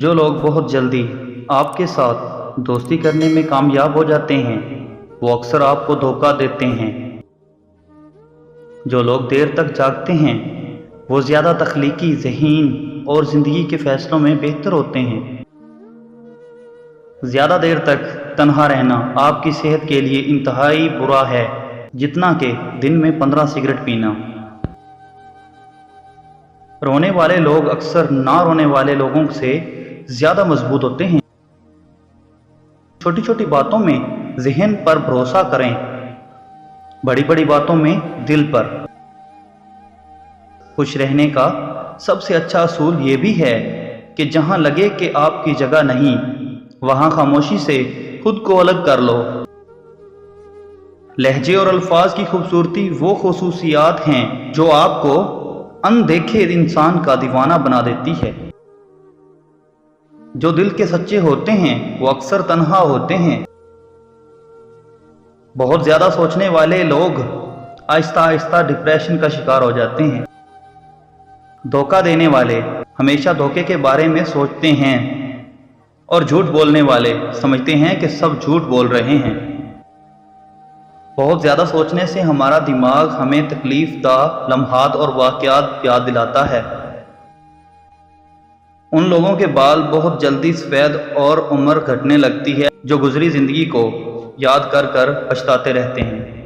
جو لوگ بہت جلدی آپ کے ساتھ دوستی کرنے میں کامیاب ہو جاتے ہیں وہ اکثر آپ کو دھوکہ دیتے ہیں۔ جو لوگ دیر تک جاگتے ہیں وہ زیادہ تخلیقی، ذہین اور زندگی کے فیصلوں میں بہتر ہوتے ہیں۔ زیادہ دیر تک تنہا رہنا آپ کی صحت کے لیے انتہائی برا ہے، جتنا کہ دن میں 15 سگریٹ پینا۔ رونے والے لوگ اکثر نہ رونے والے لوگوں سے زیادہ مضبوط ہوتے ہیں۔ چھوٹی چھوٹی باتوں میں ذہن پر بھروسہ کریں، بڑی بڑی باتوں میں دل پر۔ خوش رہنے کا سب سے اچھا اصول یہ بھی ہے کہ جہاں لگے کہ آپ کی جگہ نہیں، وہاں خاموشی سے خود کو الگ کر لو۔ لہجے اور الفاظ کی خوبصورتی وہ خصوصیات ہیں جو آپ کو اندیکھے انسان کا دیوانہ بنا دیتی ہے۔ جو دل کے سچے ہوتے ہیں وہ اکثر تنہا ہوتے ہیں۔ بہت زیادہ سوچنے والے لوگ آہستہ آہستہ ڈپریشن کا شکار ہو جاتے ہیں۔ دھوکہ دینے والے ہمیشہ دھوکے کے بارے میں سوچتے ہیں اور جھوٹ بولنے والے سمجھتے ہیں کہ سب جھوٹ بول رہے ہیں۔ بہت زیادہ سوچنے سے ہمارا دماغ ہمیں تکلیف دہ لمحات اور واقعات یاد دلاتا ہے۔ ان لوگوں کے بال بہت جلدی سفید اور عمر گھٹنے لگتی ہے جو گزری زندگی کو یاد کر کر پچھتاتے رہتے ہیں۔